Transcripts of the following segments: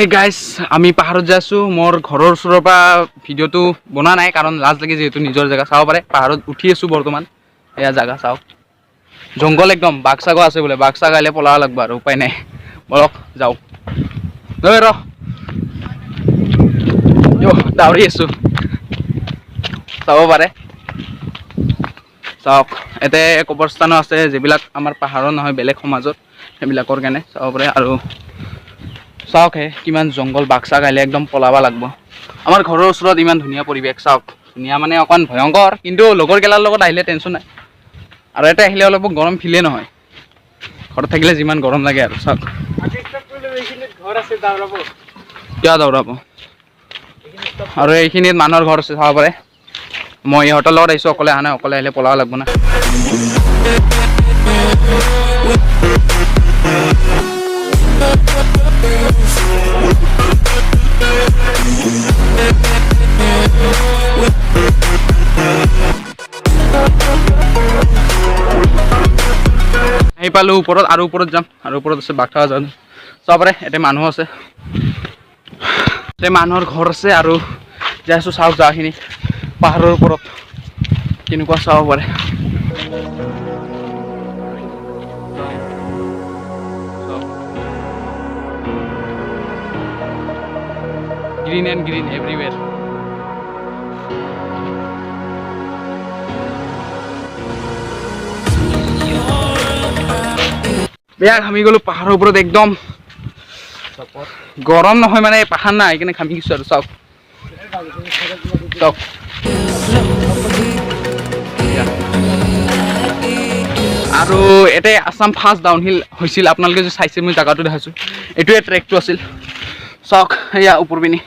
hey guys আমি পাহাৰত যাই আছোঁ মোৰ ঘৰৰ ওচৰৰ পৰা ভিডিঅ'টো বনোৱা নাই কাৰণ লাজ লাগে যেহেতু নিজৰ জেগা চাব পাৰে পাহাৰত উঠি আছোঁ বৰ্তমান এয়া জেগা চাওক জংঘল একদম বাঘ চাগো আছে বোলে বাঘ চাগ আহিলে পলাব লাগিব আৰু উপায় নাই বলক যাওঁ ৰ দাউৰি আছোঁ চাব পাৰে চাওক ইয়াতে কবৰস্থানো আছে যিবিলাক আমাৰ পাহাৰৰ নহয় বেলেগ সমাজত সেইবিলাকৰ কাৰণে চাব পাৰে আৰু চাওক হে কিমান জংঘল বাঘ চাগ আহিলে একদম পলাব লাগিব আমাৰ ঘৰৰ ওচৰত ইমান ধুনীয়া পৰিৱেশ চাওক ধুনীয়া মানে অকণ ভয়ংকৰ কিন্তু লগৰ গেলাৰ লগত আহিলে টেনশ্যন নাই আৰু ইয়াতে আহিলে অলপ গৰম ফিলে নহয় ঘৰত থাকিলে যিমান গৰম লাগে আৰু চাওক কিয় দৌৰাব আৰু এইখিনিত মানুহৰ ঘৰ আছে চাব পাৰে মই ইহঁতৰ লগত আহিছোঁ অকলে অহা নাই অকলে আহিলে পলাব লাগিব না আহি পালোঁ ওপৰত আৰু ওপৰত যাম আৰু ওপৰত আছে বাঘ থকা যাম চাব পাৰে ইয়াতে মানুহ আছে ইয়াতে মানুহৰ ঘৰ আছে আৰু যাই আছোঁ চাওক জাগাখিনি পাহাৰৰ ওপৰত কেনেকুৱা চাব পাৰে গ্ৰীণ এণ্ড গ্ৰীণ এভৰিৱেৰ বেয়া ঘামি গ'লোঁ পাহাৰৰ ওপৰত একদম গৰম নহয় মানে পাহাৰ নাই সেইকাৰণে ঘামি গৈছোঁ আৰু চাওক চাওক আৰু ইয়াতে আছাম ফাৰ্ষ্ট ডাউনহিল হৈছিল আপোনালোকে যে চাইছে মই জেগাটো দেখাইছোঁ এইটোৱে ট্ৰেকটো আছিল চাওক এয়া ওপৰ পিনি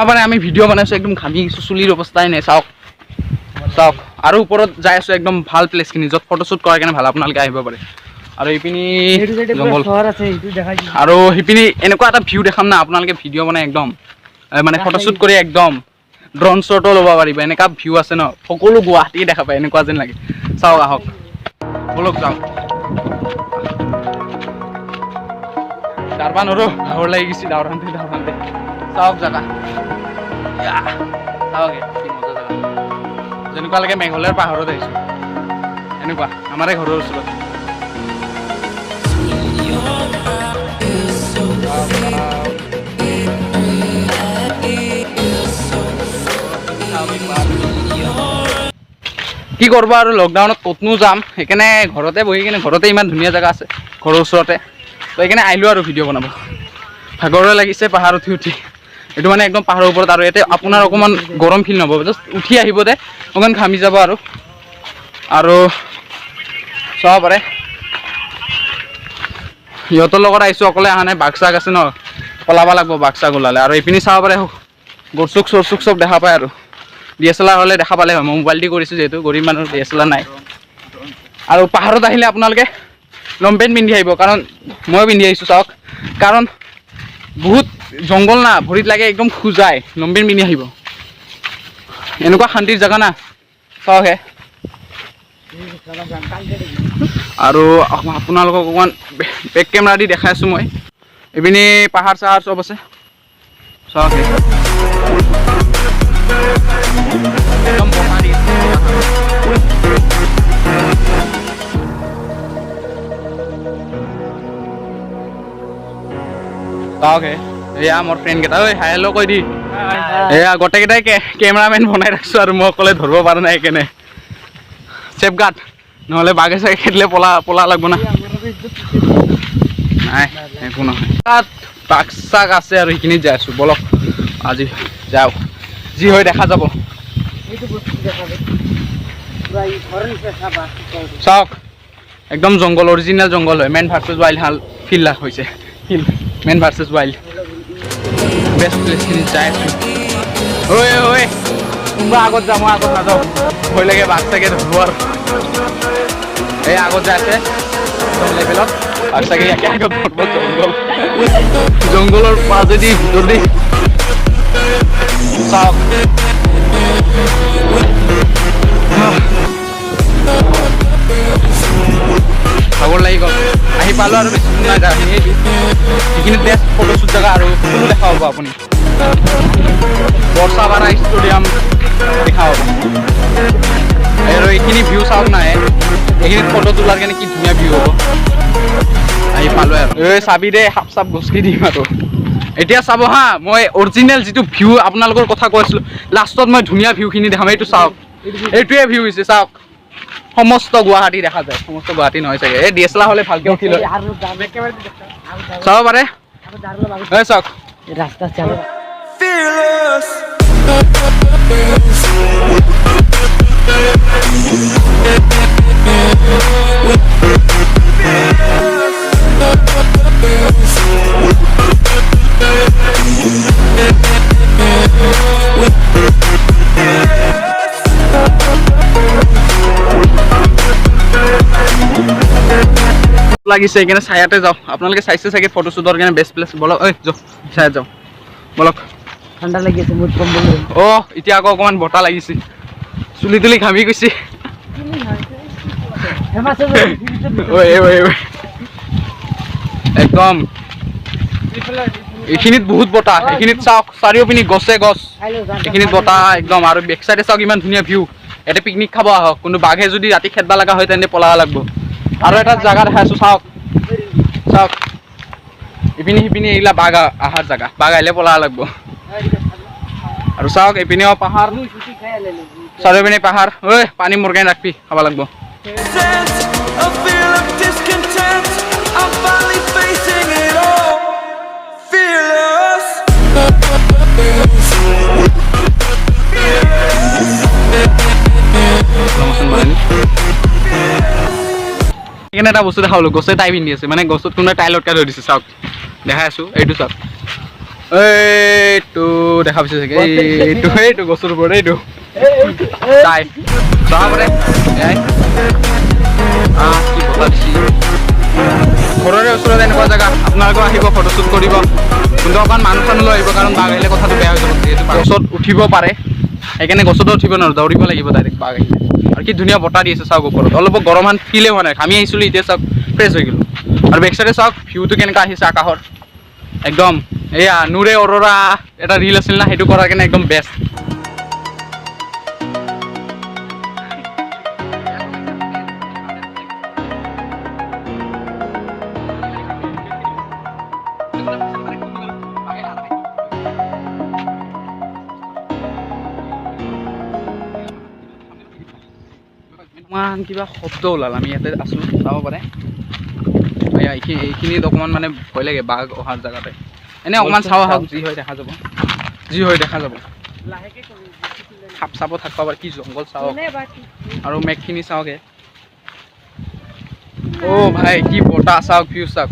মানে আমি ভিডিঅ' বনাইছোঁ একদম ঘামি গৈছোঁ চুলিৰ অৱস্থাই নাই চাওক চাওক আৰু ওপৰত যাই আছোঁ একদম ভাল প্লেচখিনি য'ত ফটোশ্বুট কৰাৰ কাৰণে ভাল আপোনালোকে আহিব পাৰে আৰু এইপিনি জংঘল আৰু সেইপিনি এনেকুৱা এটা ভিউ দেখাম না আপোনালোকে ভিডিঅ' বনাই একদম মানে ফটোশ্বুট কৰি একদম ড্ৰোন শ্বটো ল'ব পাৰিব এনেকুৱা ভিউ আছে ন সকলো গুৱাহাটী দেখা পায় এনেকুৱা যেন লাগে চাওক আহক বলক যাওঁ দাৰবা নৰো ভাগৰ লাগি গৈছে দাউৰাওঁতে চাওক জেগা চাওক কি মজা জেগা যেনেকুৱা লাগে মেঘালয়ৰ পাহাৰত আহিছোঁ এনেকুৱা আমাৰে ঘৰৰ ওচৰত কি কৰিব আৰু লকডাউনত ক'তনো যাম সেইকাৰণে ঘৰতে বহি কিনে ঘৰতে ইমান ধুনীয়া জেগা আছে ঘৰৰ ওচৰতে তো সেইকাৰণে আহিলোঁ আৰু ভিডিঅ' বনাব ভাগৰে লাগিছে পাহাৰ উঠি উঠি এইটো মানে একদম পাহাৰৰ ওপৰত আৰু ইয়াতে আপোনাৰ অকণমান গৰম ফিল নহ'ব জাষ্ট উঠি আহিব দে অকণমান ঘামি যাব আৰু চাব পাৰে সিহঁতৰ লগত আহিছোঁ অকলে অহা নাই বাঘ চাগ আছে ন পলাব লাগিব বাঘ চাগ ওলালে আৰু এইপিনি চাব পাৰে গৰচুক চৰচুক চব দেখা পায় আৰু DSLR হ'লে দেখা পালে হয় মই মোবাইল দি কৰিছোঁ যিহেতু গৰীব মানুহৰ DSLR নাই আৰু পাহাৰত আহিলে আপোনালোকে লং পেণ্ট পিন্ধি আহিব কাৰণ ময়ো পিন্ধি আহিছোঁ চাওক কাৰণ বহুত জংঘল না ভৰিত লাগে একদম খোজাই লং পেণ্ট পিন্ধি আহিব এনেকুৱা শান্তিৰ জেগা না চাওক হে আৰু আপোনালোকক অকণমান বেক কেমেৰা দি দেখাই আছোঁ মই এইপিনি পাহাৰ চাহাৰ চব আছে চাওক হে একদম বতাহ দি আছে চাওক হে এয়া মোৰ ফ্ৰেণ্ড কেইটা ঐ হাই হেল্ল' কৈ দি এয়া গোটেইকেইটাই কেমেৰামেন বনাই ৰাখিছোঁ আৰু মই অকলে ধৰিব পৰা নাই সেইকাৰণে চেফ গাৰ্ড নহ'লে বাঘে চাগে খেদিলে পলা লাগিব না নাই একো নহয় তাত বাঘ চাগ আছে আৰু সেইখিনিত যাই আছোঁ বলক আজি যাওক যি হয় দেখা যাব চাওক একদম জংঘল অৰিজিনেল জংঘল হয় মেন ভাৰ্চেছ ৱাইল্ড হাল ফিল হৈছে মেন ভাৰ্চেছ ৱাইল্ড বেষ্ট প্লেচখিনি যাই আছোঁ ঐ কোনোবা আগত যাম মই আগত নাযাওঁ ভয় লাগে বাঘ চাগে ধৰিব আৰু এই আগত যে আছে একদম লেভেলত আৰু চাগে একে আগত পৰ্বত জংঘল জংঘলৰ মাজেদি ভিতৰেদি চাওক ভাগৰ লাগি গ'ল আহি পালোঁ আৰু বেছি নাই সেইখিনি বেষ্ট ফটোশ্বুট জেগা আৰু কোনো দেখা পাব আপুনি বৰ্ষাপাৰা ষ্টেডিয়াম দেখা পাব আৰু এইখিনি ভিউ চাওক নাই এইখিনিত ফটো তোলাৰ কাৰণে কি ধুনীয়া ভিউ হ'ব আহি পালোঁ আৰু এই চাবি দে সাপ চাপ গছকি দিম আৰু এতিয়া চাব হা মই অৰিজিনেল যিটো ভিউ আপোনালোকৰ কথা কৈ আছিলোঁ লাষ্টত মই ধুনীয়া ভিউখিনি দেখাম এইটো চাওক এইটোৱে ভিউ হৈছে চাওক সমস্ত গুৱাহাটী দেখা যায় সমস্ত গুৱাহাটী নহয় চাগে এই DSLR হ'লে ভালকৈ উঠি লয় চাব পাৰে এই চাওক ৰাস্তা চালু লাগিছে সেইকাৰণে ছায়াতে যাওঁ আপোনালোকে চাইছে চাগে ফটোশ্বুটৰ কাৰণে বেষ্ট প্লেচ বলক ঐ যাওঁ ছায়াত যাওঁ বলক ঠান্ডা লাগি আছে মুঠ কম্বল অঁ এতিয়া আকৌ অকণমান বতাহ লাগিছে চুলি তুলি ঘামি গৈছে একদম এইখিনিত বহুত বতাহ এইখিনিত চাওক চাৰিওপিনি গছে গছ এইখিনিত বতাহ একদম আৰু বেক চাইডে চাওক ইমান ধুনীয়া ভিউ ইয়াতে পিকনিক খাব আহক কোনো বাঘে যদি ৰাতি খেদবা লগা হয় তেন্তে পলাব লাগিব আৰু এটা জেগা দেখাই আছোঁ চাওক চাওক ইপিনি সিপিনি এইগিলা বাঘ অহাৰ জেগা বাঘ আহিলে পলাব লাগিব আৰু চাওক এইপিনেও পাহাৰ চাৰিওপিনে পাহাৰ ঐ পানী মোৰ কাৰণে ৰাখবি খাব লাগিব সেইকাৰণে এটা বস্তু দেখালোঁ গছে টাই পিন্ধি আছে মানে গছত কোনোবাই টাই লটকাই থৈ দিছে চাওক দেখাই আছোঁ এইটো চাওক এইটো দেখা পাইছে চাগে এইটো এইটো গছৰ ওপৰত এইটো টাই চাব পাৰে কি বতাহ দিছে ঘৰৰে ওচৰত এনেকুৱা জেগা আপোনালোকেও আহিব ফটোশ্বুট কৰিব কিন্তু অকণমান মানুহ চানুহ লৈ আহিব কাৰণ বাঘ আহিলে কথাটো বেয়া হৈ যাব যিহেতু গছত উঠিব পাৰে সেইকাৰণে গছতো উঠিব নোৱাৰোঁ দৌৰিব লাগিব ডাইৰেক্ট বাঘ আহিলে আৰু কি ধুনীয়া বতাহ দি আছে চাওক ওপৰত অলপ গৰমমান ফিলে হোৱা নাই আমি আহিছিলোঁ এতিয়া চাওক ফ্ৰেছ হৈ গ'লোঁ আৰু বেক চাইডে চাওক ভিউটো কেনেকুৱা আহিছে আকাশৰ একদম এয়া নুৰে অৰোৰা এটা ৰিল আছিল না সেইটো কৰাৰ কাৰণে একদম বেষ্ট ইমান কিবা শব্দ ওলাল আমি ইয়াতে আছোঁ চাব পাৰে এইখিনিত অকণমান মানে ভয় লাগে বাঘ অহাৰ জেগাতে এনেই অকণমান চাব আহক যি হয় দেখা যাব সাপ চাব থাকিব পাৰে কি জংঘল চাওক আৰু মেঘখিনি চাওকে অ' ভাই কি বতাহ চাওক ভিউ চাওক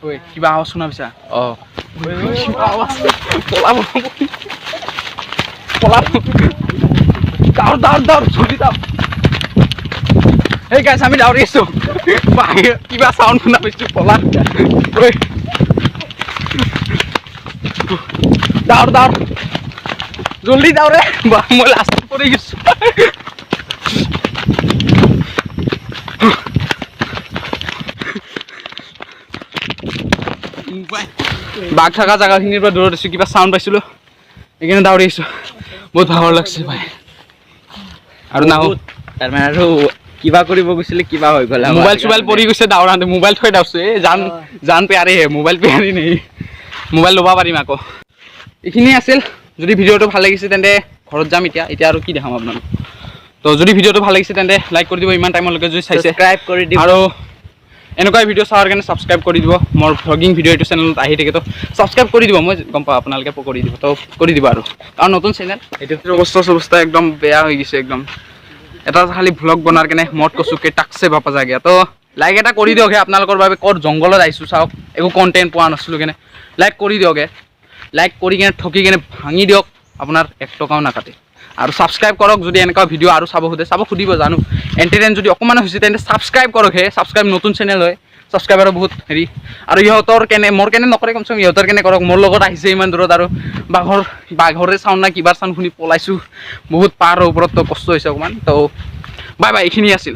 ঐ কিবা আৱাজ শুনা পাইছা অঁ পলাব জলদি যাওক এই গাইছ আমি দাউৰি আছোঁ বাহিৰত কিবা চাউণ্ড শুনা পাইছোঁ পলা দাউৰ জলদি দাউৰে মই লাষ্টত পৰি গৈছোঁ বাঘ থকা জেগাখিনিৰ পৰা দূৰত আছোঁ কিবা চাউণ্ড পাইছিলোঁ সেইকাৰণে দাউৰি আহিছোঁ বহুত ভাগৰ লাগছে ভাই আৰু নাহো তাৰমানে আৰু কিবা কৰিব গৈছিলে কিবা হৈ গ'ল মোবাইল চোবাইল পৰি গৈছে দাউৰাতে মোবাইল থৈ দাউছে এই জান পেয়াৰি হে মোবাইল পেয়াৰি নেই মোবাইল ল'ব পাৰিম আকৌ এইখিনি আছিল যদি ভিডিঅ'টো ভাল লাগিছে তেন্তে ঘৰত যাম এতিয়া আৰু কি দেখাম আপোনালোক তো যদি ভিডিঅ'টো ভাল লাগিছে তেন্তে লাইক কৰি দিব ইমান টাইমলৈকে যদি চাইছে সাবস্ক্ৰাইব কৰি দিব আৰু এনেকুৱা ভিডিঅ' চাৱাৰ কাৰণে ছাবস্ক্ৰাইব কৰি দিব মোৰ ভ্লগিং ভিডিঅ' এইটো চেনেলত আহি থাকে তো ছাবস্ক্ৰাইব কৰি দিব মই গম পাওঁ আপোনালোকে কৰি দিব তো কৰি দিব আৰু কাৰণ নতুন চেনেল এইটো অৱস্থা একদম বেয়া হৈ গৈছে একদম এটা খালি ভ্লগ বনাৰ কাৰণে মদ কচুকে টাকছে বাপা জাগিয়া তো লাইক এটা কৰি দিয়ক আপোনালোকৰ বাবে ক'ত জংঘলত আহিছোঁ চাওক একো কণ্টেণ্ট পোৱা নাছিলোঁ কেনে লাইক কৰি দিয়ক লাইক কৰি কিনে ঠকি কিনে ভাঙি দিয়ক আপোনাৰ 1 টকাও নাকাটে আৰু ছাবস্ক্ৰাইব কৰক যদি এনেকুৱা ভিডিঅ' আৰু চাব খুজিব জানো এণ্টাৰটেইন যদি অকণমান হৈছে তেন্তে ছাবস্ক্ৰাইব কৰক হে ছাবস্ক্ৰাইব নতুন চেনেল হয় ছাবস্ক্ৰাইবাৰো বহুত হেৰি আৰু ইহঁতৰ কেনে মোৰ কেনে নকৰে কমচে কম ইহঁতৰ কেনে কৰক মোৰ লগত আহিছে ইমান দূৰত আৰু বাঘৰে চাউণ্ড না কিবাৰ চাউণ্ড শুনি পলাইছোঁ বহুত পাহাৰৰ ওপৰত তো কষ্ট হৈছে অকণমান তো বাই বাই এইখিনি আছিল